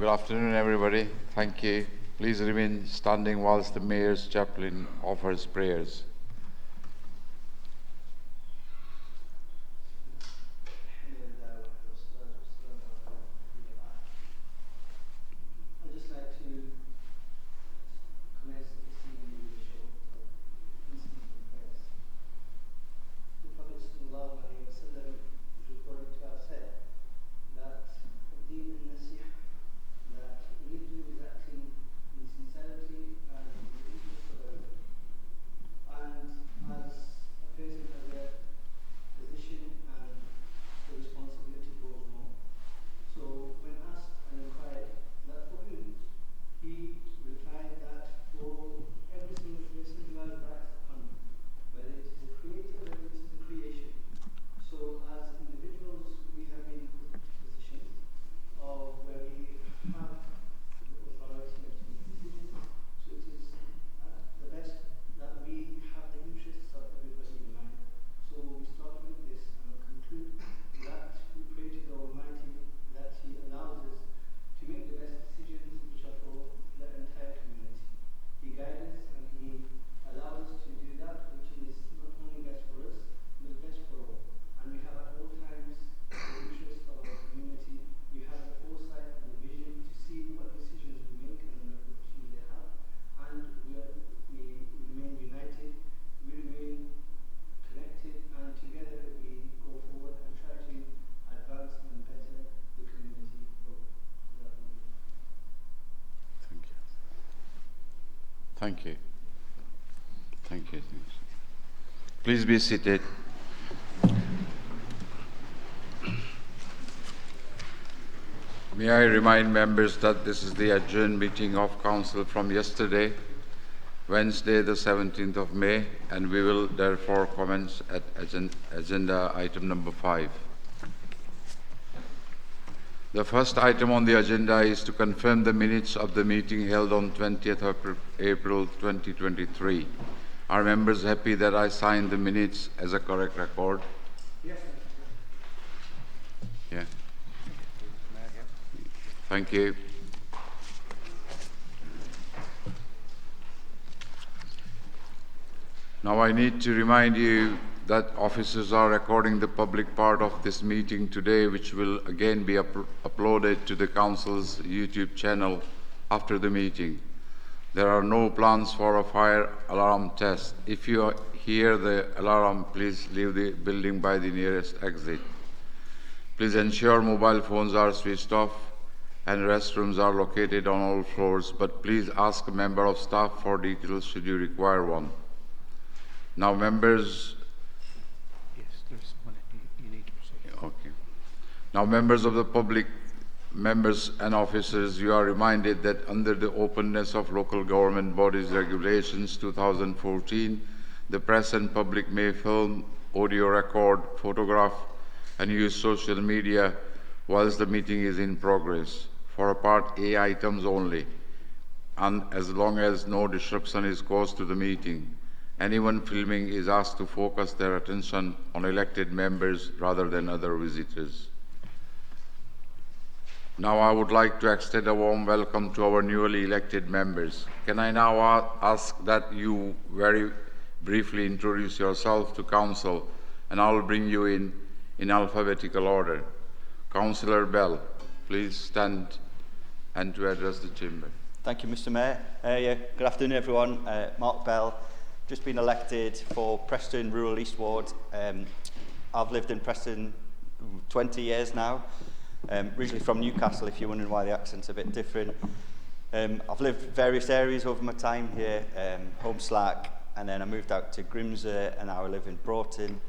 Good afternoon, everybody. Thank you. Please remain standing whilst the Mayor's chaplain offers prayers. Thank you. Thank you. Please be seated. May I remind members that this is the adjourned meeting of Council from yesterday, Wednesday, the 17th of May, and we will therefore commence at agenda item number 5. The first item on the agenda is to confirm the minutes of the meeting held on 20th of April 2023. Are members happy that I signed the minutes as a correct record? Yes. Yeah. Thank you. Now I need to remind you that officers are recording the public part of this meeting today, which will again be uploaded to the Council's YouTube channel after the meeting. There are no plans for a fire alarm test. If you hear the alarm, please leave the building by the nearest exit. Please ensure mobile phones are switched off and restrooms are located on all floors, but please ask a member of staff for details should you require one. Now, members. Okay. Now, members of the public, members and officers, you are reminded that under the Openness of Local Government Bodies Regulations 2014, the press and public may film, audio record, photograph, and use social media whilst the meeting is in progress, for Part A items only, and as long as no disruption is caused to the meeting. Anyone filming is asked to focus their attention on elected members rather than other visitors. Now I would like to extend a warm welcome to our newly elected members. Can I now ask that you very briefly introduce yourself to Council, and I will bring you in alphabetical order. Councillor Bell, please stand and to address the chamber. Thank you, Mr. Mayor. Good afternoon, everyone. Mark Bell. Just been elected for Preston Rural East Ward. I've lived in Preston 20 years now. Originally from Newcastle, if you're wondering why the accent's a bit different. I've lived various areas over my time here, Home Slack, and then I moved out to Grimsby, and now I live in Broughton.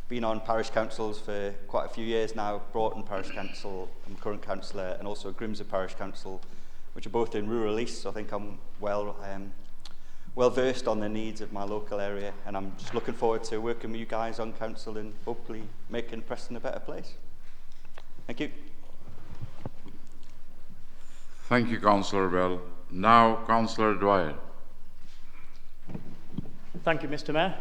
Been on parish councils for quite a few years now. Broughton Parish Council, I'm current councillor, and also Grimsby Parish Council, which are both in rural east, so I think I'm well versed on the needs of my local area, and I'm just looking forward to working with you guys on council and hopefully making Preston a better place. Thank you. Thank you, Councillor Bell. Now, Councillor Dwyer. Thank you, Mr. Mayor.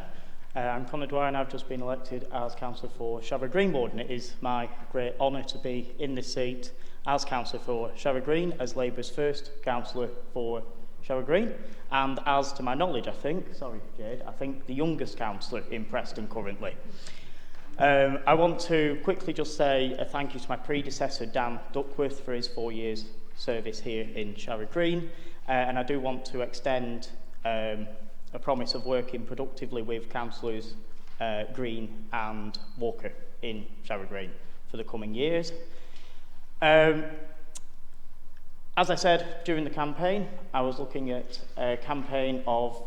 I'm Conor Dwyer and I've just been elected as Councillor for Sharrow Green Ward, and it is my great honour to be in this seat as Councillor for Sharrow Green, as Labour's first Councillor for Sharrow Green, and as to my knowledge, I think the youngest Councillor in Preston currently. I want to quickly just say a thank you to my predecessor Dan Duckworth for his 4 years service here in Sharrow Green, and I do want to extend a promise of working productively with Councillors Green and Walker in Sharrow Green for the coming years. As I said during the campaign, I was looking at a campaign of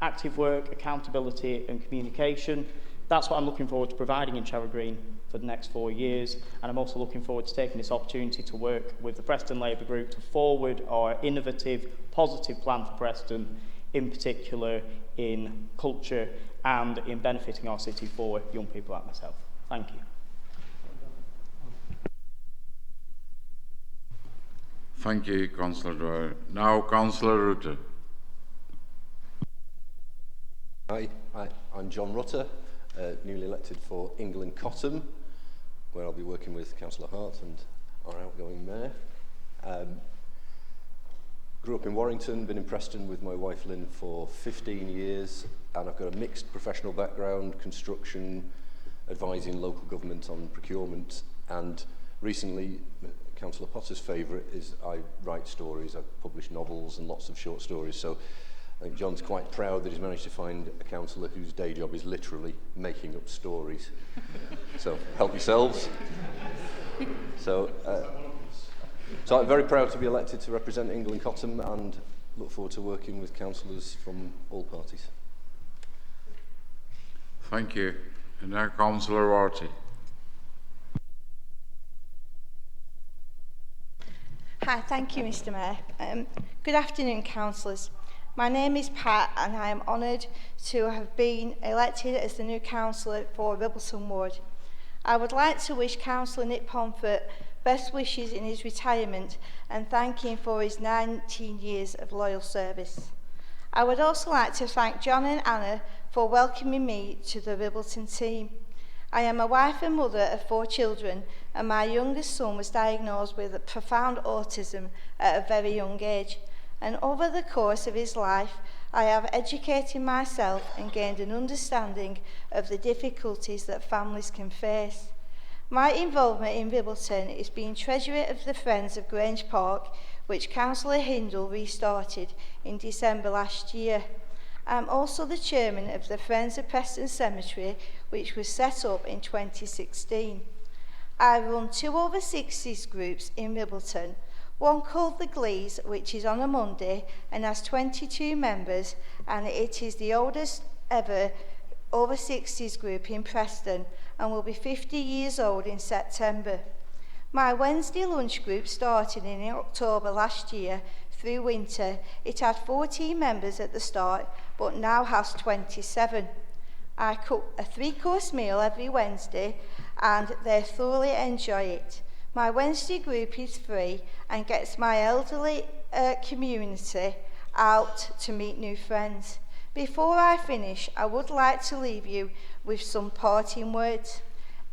active work, accountability and communication. That's what I'm looking forward to providing in Sharrow Green for the next 4 years, and I'm also looking forward to taking this opportunity to work with the Preston Labour Group to forward our innovative, positive plan for Preston, in particular in culture and in benefiting our city for young people like myself. Thank you. Thank you, Councillor Dwyer. Now, Councillor Rutter. Hi, I'm John Rutter, newly elected for England Cottam, where I'll be working with Councillor Hart and our outgoing Mayor. Grew up in Warrington, been in Preston with my wife Lynn for 15 years, and I've got a mixed professional background, construction, advising local government on procurement, and recently, Councillor Potter's favourite is I write stories, I publish novels and lots of short stories, so I think John's quite proud that he's managed to find a councillor whose day job is literally making up stories. So help yourselves. So I'm very proud to be elected to represent England Cottam and look forward to working with councillors from all parties. Thank you. And now Councillor Warty. Hi, thank you, Mr Mayor. Good afternoon, councillors. My name is Pat and I am honoured to have been elected as the new councillor for Ribbleton Ward. I would like to wish Councillor Nick Pomfret best wishes in his retirement and thank him for his 19 years of loyal service. I would also like to thank John and Anna for welcoming me to the Ribbleton team. I am a wife and mother of 4 children, and my youngest son was diagnosed with profound autism at a very young age. And over the course of his life, I have educated myself and gained an understanding of the difficulties that families can face. My involvement in Ribbleton is being Treasurer of the Friends of Grange Park, which Councillor Hindle restarted in December last year. I'm also the Chairman of the Friends of Preston Cemetery, which was set up in 2016. I run 2 over-60s groups in Ribbleton, one called The Glees, which is on a Monday and has 22 members, and it is the oldest ever over-60s group in Preston and will be 50 years old in September. My Wednesday lunch group started in October last year through winter. It had 14 members at the start, but now has 27. I cook a 3-course meal every Wednesday and they thoroughly enjoy it. My Wednesday group is free and gets my elderly community out to meet new friends. Before I finish, I would like to leave you with some parting words.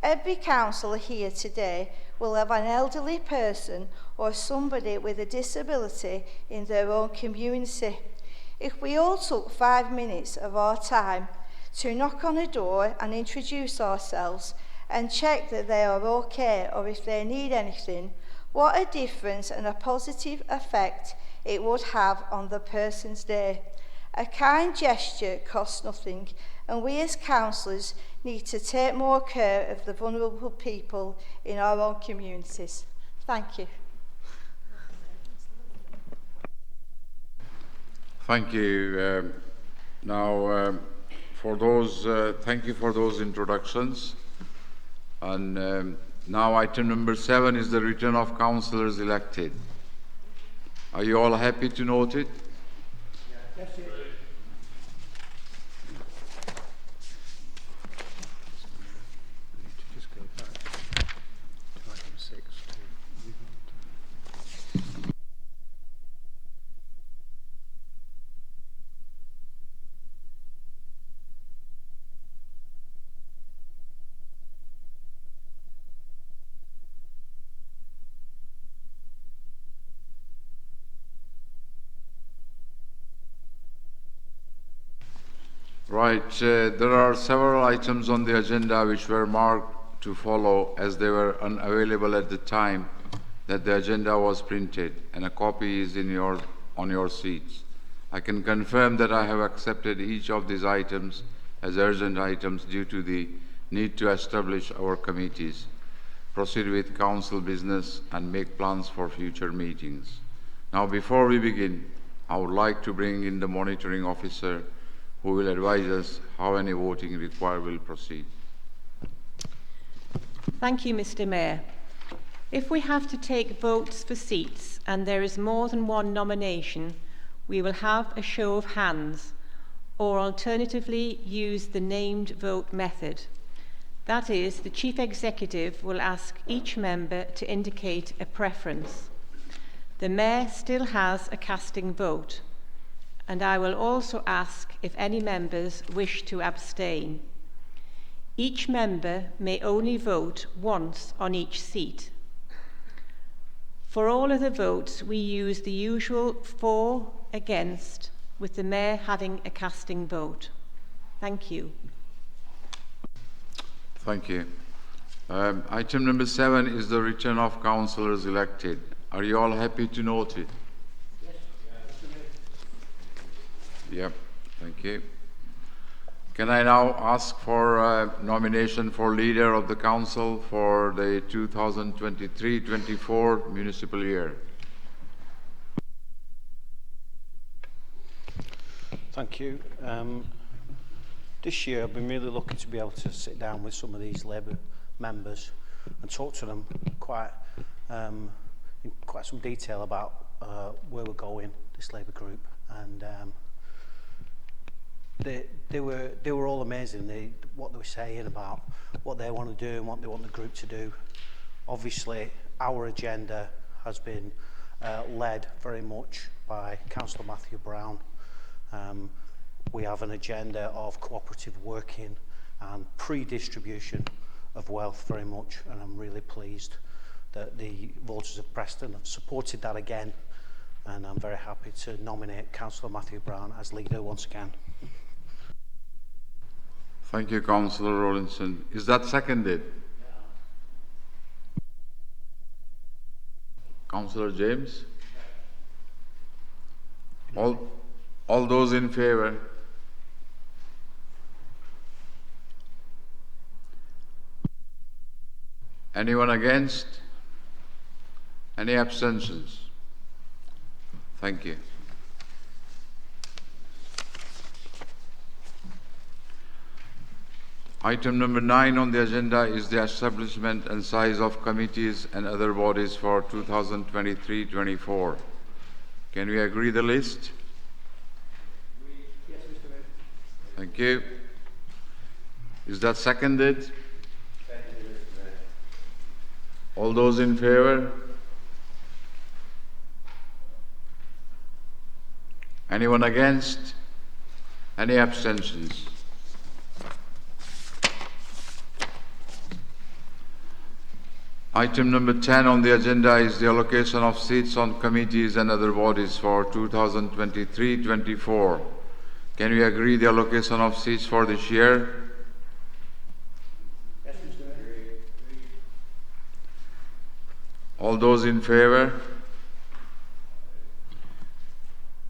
Every councillor here today will have an elderly person or somebody with a disability in their own community. If we all took 5 minutes of our time to knock on a door and introduce ourselves and check that they are okay or if they need anything, what a difference and a positive effect it would have on the person's day. A kind gesture costs nothing, and we as councillors need to take more care of the vulnerable people in our own communities. Thank you. Thank you. Thank you for those introductions. And now item number 7 is the return of councillors elected. Are you all happy to note it? Yes, yes. Right, there are several items on the agenda which were marked to follow as they were unavailable at the time that the agenda was printed, and a copy is on your seats. I can confirm that I have accepted each of these items as urgent items due to the need to establish our committees, proceed with council business, and make plans for future meetings. Now, before we begin, I would like to bring in the monitoring officer who will advise us how any voting required will proceed. Thank you, Mr. Mayor. If we have to take votes for seats and there is more than one nomination, we will have a show of hands, or alternatively use the named vote method. That is, the Chief Executive will ask each member to indicate a preference. The Mayor still has a casting vote, and I will also ask if any members wish to abstain. Each member may only vote once on each seat. For all of the votes, we use the usual for, against, with the Mayor having a casting vote. Thank you. Thank you. Item number 7 is the return of councillors elected. Are you all happy to note it? Yes. Yep, thank you. Can I now ask for a nomination for leader of the council for the 2023-24 municipal year? Thank you. This year I've been really lucky to be able to sit down with some of these Labour members and talk to them in quite some detail about where we're going, this Labour group, and they were all amazing. What they were saying about what they want to do and what they want the group to do. Obviously, our agenda has been led very much by Councillor Matthew Brown. We have an agenda of cooperative working and pre-distribution of wealth very much, and I'm really pleased that the voters of Preston have supported that again, and I'm very happy to nominate Councillor Matthew Brown as leader once again. Thank you, Councillor Rawlinson. Is that seconded? Councillor James? All those in favour? Anyone against? Any abstentions? Thank you. Item number 9 on the agenda is the establishment and size of committees and other bodies for 2023-24. Can we agree the list? Yes, Mr. Mayor. Thank you. Is that seconded? All those in favour? Anyone against? Any abstentions? Item number 10 on the agenda is the allocation of seats on committees and other bodies for 2023-24. Can we agree the allocation of seats for this year? Yes, Mr. Mayor. All those in favour?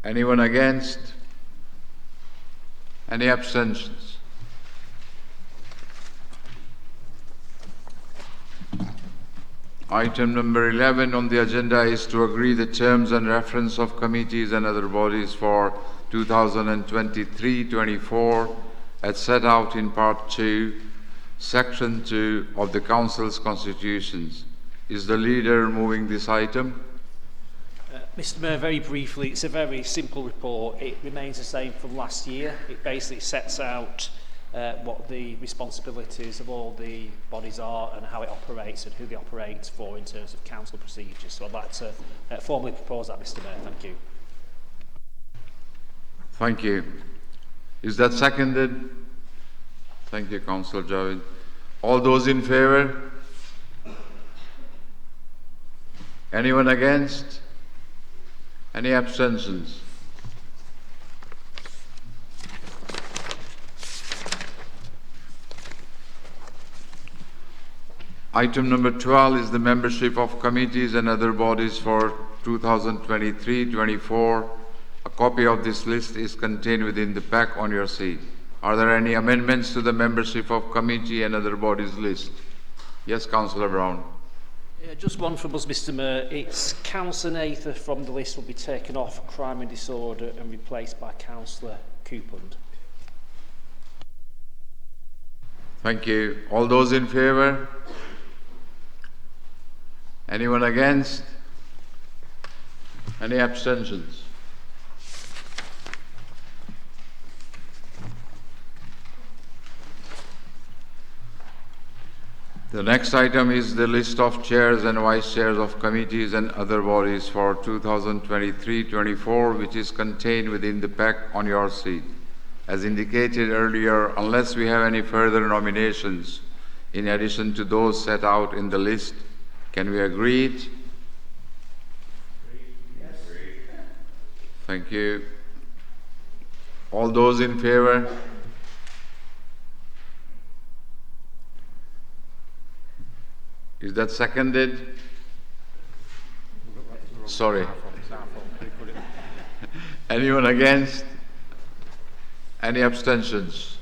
Anyone against? Any abstentions? Item number 11 on the agenda is to agree the terms and reference of committees and other bodies for 2023-24 as set out in Part 2, Section 2 of the Council's Constitutions. Is the leader moving this item? Mr. Mayor, very briefly, it's a very simple report. It remains the same from last year. It basically sets out what the responsibilities of all the bodies are and how it operates and who they operate for in terms of council procedures. So I'd like to formally propose that, Mr. Mayor. Thank you. Thank you. Is that seconded? Thank you, Councillor Javed. All those in favour? Anyone against? Any abstentions? Item number 12 is the membership of committees and other bodies for 2023-24. A copy of this list is contained within the pack on your seat. Are there any amendments to the membership of committee and other bodies list? Yes, Councillor Brown. Yeah, just one from us, Mr Mayor. It's Councillor Nathan from the list will be taken off crime and disorder and replaced by Councillor Coupland. Thank you. All those in favour? Anyone against? Any abstentions? The next item is the list of chairs and vice chairs of committees and other bodies for 2023-24, which is contained within the pack on your seat. As indicated earlier, unless we have any further nominations, in addition to those set out in the list, can we agree it? Yes. Thank you. All those in favour? Is that seconded? Sorry. Anyone against? Any abstentions?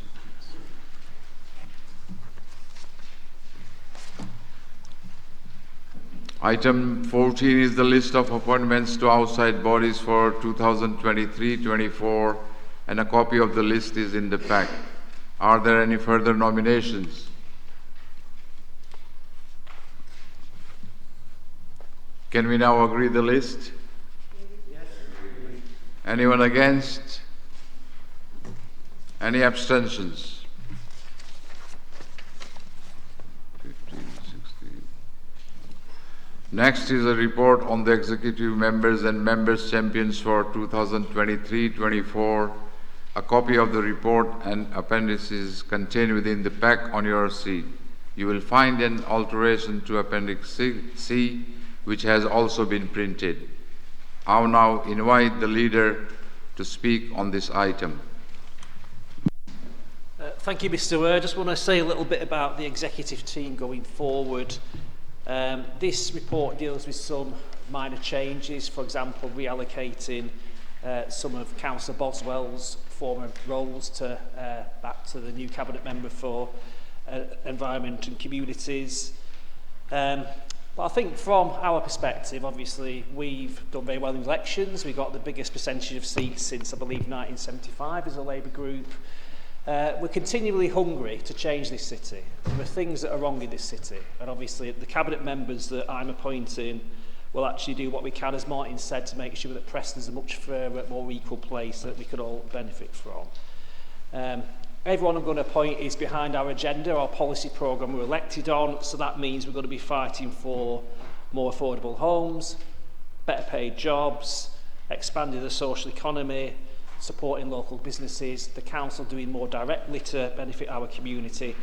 Item 14 is the list of appointments to outside bodies for 2023-24, and a copy of the list is in the pack. Are there any further nominations? Can we now agree the list? Yes. Anyone against? Any abstentions? 15, 16. Next is a report on the executive members and members champions for 2023-24. A copy of the report and appendices contained within the pack on your seat. You will find an alteration to Appendix C, which has also been printed. I'll now invite the leader to speak on this item. Thank you, Mr Mayor. I just want to say a little bit about the executive team going forward. This report deals with some minor changes, for example, reallocating some of Councillor Boswell's former roles to back to the new Cabinet Member for Environment and Communities. But I think from our perspective, obviously, we've done very well in elections. We got the biggest percentage of seats since, I believe, 1975 as a Labour group. We're continually hungry to change this city. There are things that are wrong in this city. And obviously, the Cabinet members that I'm appointing will actually do what we can, as Martin said, to make sure that Preston's a much fairer, more equal place that we could all benefit from. Everyone I'm going to appoint is behind our agenda, our policy programme we're elected on, so that means we're going to be fighting for more affordable homes, better paid jobs, expanding the social economy, supporting local businesses, the council doing more directly to benefit our community,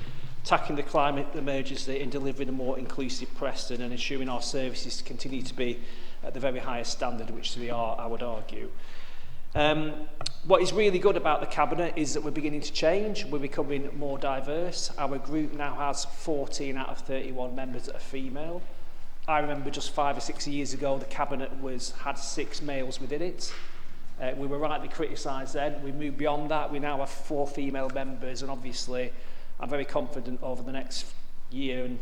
tackling the climate emergency and delivering a more inclusive Preston, and ensuring our services continue to be at the very highest standard, which they are, I would argue. What is really good about the Cabinet is that we're beginning to change. We're becoming more diverse. Our group now has 14 out of 31 members that are female. I remember just 5 or 6 years ago, the Cabinet had 6 males within it. We were rightly criticised then. We moved beyond that. We now have 4 female members, and obviously I'm very confident over the next year and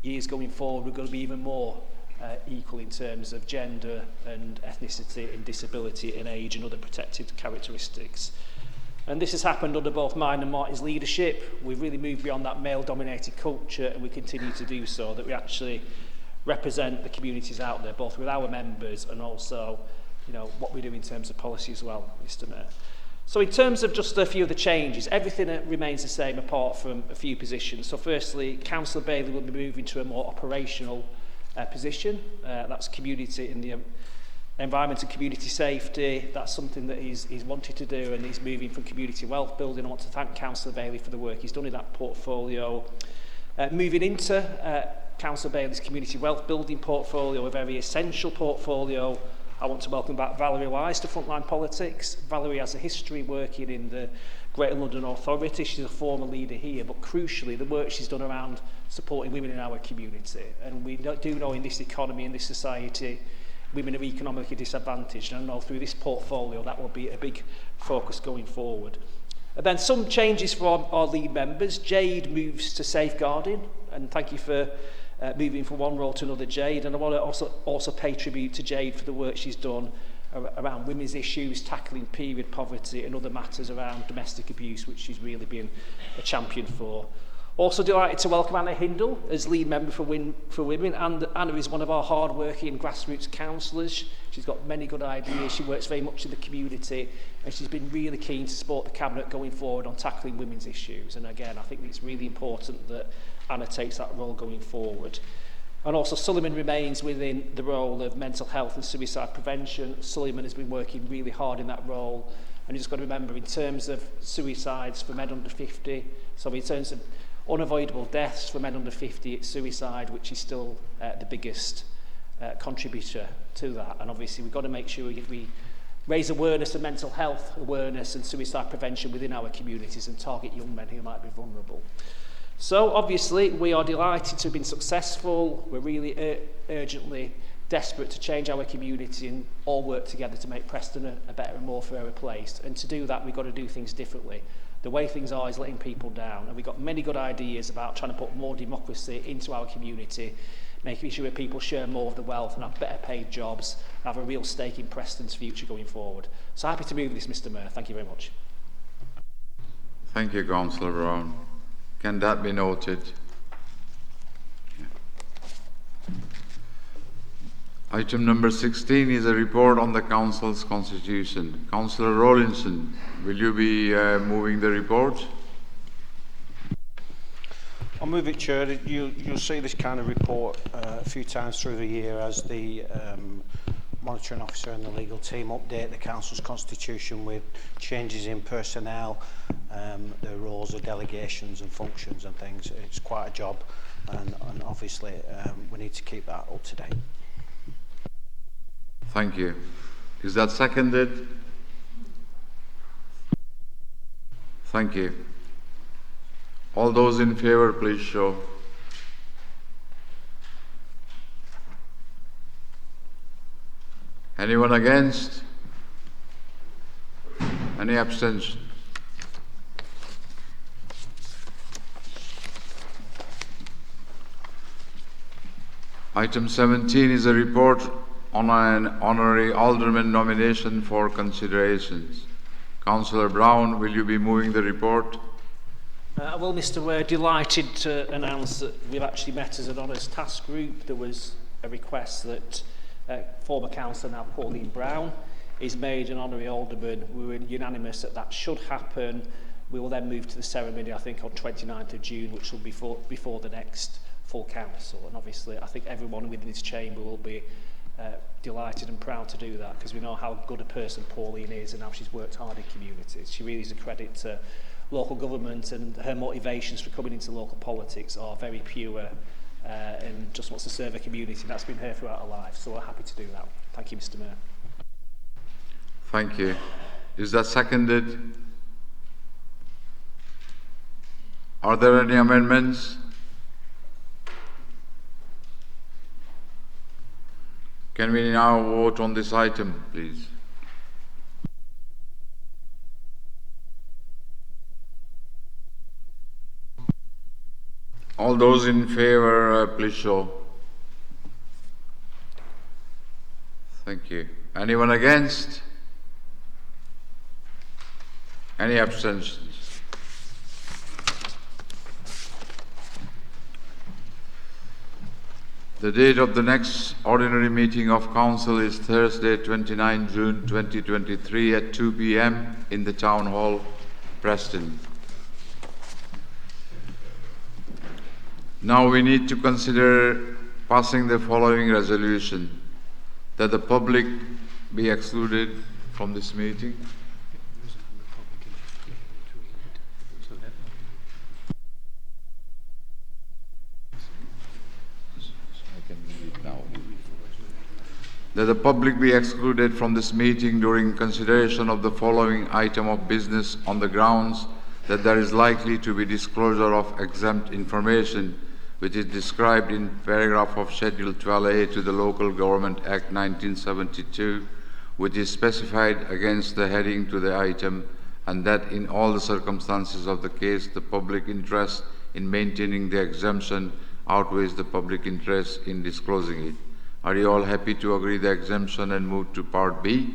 years going forward we're going to be even more equal in terms of gender and ethnicity and disability and age and other protected characteristics. And this has happened under both mine and Martin's leadership. We've really moved beyond that male-dominated culture, and we continue to do so, that we actually represent the communities out there, both with our members and also, you know, what we do in terms of policy as well, Mr Mayor. So in terms of just a few of the changes, everything remains the same apart from a few positions. So firstly, Councillor Bailey will be moving to a more operational position. That's community in the environment and community safety. That's something that he's wanted to do, and he's moving from community wealth building. I want to thank Councillor Bailey for the work he's done in that portfolio. Moving into Councillor Bailey's community wealth building portfolio, a very essential portfolio I want to welcome back Valerie Wise to Frontline Politics. Valerie has a history working in the Greater London Authority. She's a former leader here, but crucially, the work she's done around supporting women in our community. And we do know in this economy, in this society, women are economically disadvantaged. And I know through this portfolio, that will be a big focus going forward. And then some changes for our lead members. Jade moves to safeguarding, and thank you for moving from one role to another, Jade. And I want to also pay tribute to Jade for the work she's done around women's issues, tackling period poverty and other matters around domestic abuse, which she's really been a champion for. Also delighted to welcome Anna Hindle as lead member for Women. And Anna is one of our hard-working grassroots councillors. She's got many good ideas. She works very much in the community, and she's been really keen to support the Cabinet going forward on tackling women's issues. And again, I think it's really important that Anna takes that role going forward. And also Suleiman remains within the role of mental health and suicide prevention. Suleiman has been working really hard in that role. And you've just got to remember, in terms of suicides for men under 50, so in terms of unavoidable deaths for men under 50, it's suicide, which is still the biggest contributor to that. And obviously we've got to make sure we raise awareness of mental health awareness and suicide prevention within our communities and target young men who might be vulnerable. So obviously we are delighted to have been successful. We're really urgently desperate to change our community and all work together to make Preston a better and more fairer place. And to do that, we've got to do things differently. The way things are is letting people down, and we've got many good ideas about trying to put more democracy into our community, making sure people share more of the wealth and have better paid jobs and have a real stake in Preston's future going forward. So happy to move this, Mr. Mayor. Thank you very much. Thank you, Councillor Brown. Can that be noted? Item number 16 is a report on the Council's constitution. Councillor Rawlinson, will you be moving the report? I'll move it, Chair. You'll see this kind of report a few times through the year as the monitoring officer and the legal team update the Council's constitution with changes in personnel, the roles of delegations and functions and things. It's quite a job, and obviously we need to keep that up to date. Thank you. Is that seconded? Thank you. All those in favour, please show. Anyone against? Any abstention? Item 17 is a report on an honorary alderman nomination for considerations. Councillor Brown, will you be moving the report? Well, Mr. We're delighted to announce that we've actually met as an honours task group. There was a request that former councillor, now Pauline Brown, is made an honorary alderman. We were unanimous that that should happen. We will then move to the ceremony, I think, on 29th of June, which will be before the next full council. And obviously, I think everyone within this chamber will be delighted and proud to do that, because we know how good a person Pauline is and how she's worked hard in communities. She really is a credit to local government, and her motivations for coming into local politics are very pure and just wants to serve a community. That's been her throughout her life, so we're happy to do that. Thank you, Mr. Mayor. Thank you. Is that seconded? Are there any amendments? Can we now vote on this item, please? All those in favour, please show. Thank you. Anyone against? Any abstentions? The date of the next ordinary meeting of Council is Thursday, 29 June 2023 at 2 p.m. in the Town Hall, Preston. Now we need to consider passing the following resolution: that the public be excluded from this meeting. that the public be excluded from this meeting during consideration of the following item of business on the grounds that there is likely to be disclosure of exempt information which is described in paragraph of Schedule 12A to the Local Government Act 1972, which is specified against the heading to the item, and that in all the circumstances of the case, the public interest in maintaining the exemption outweighs the public interest in disclosing it. Are you all happy to agree the exemption and move to Part B?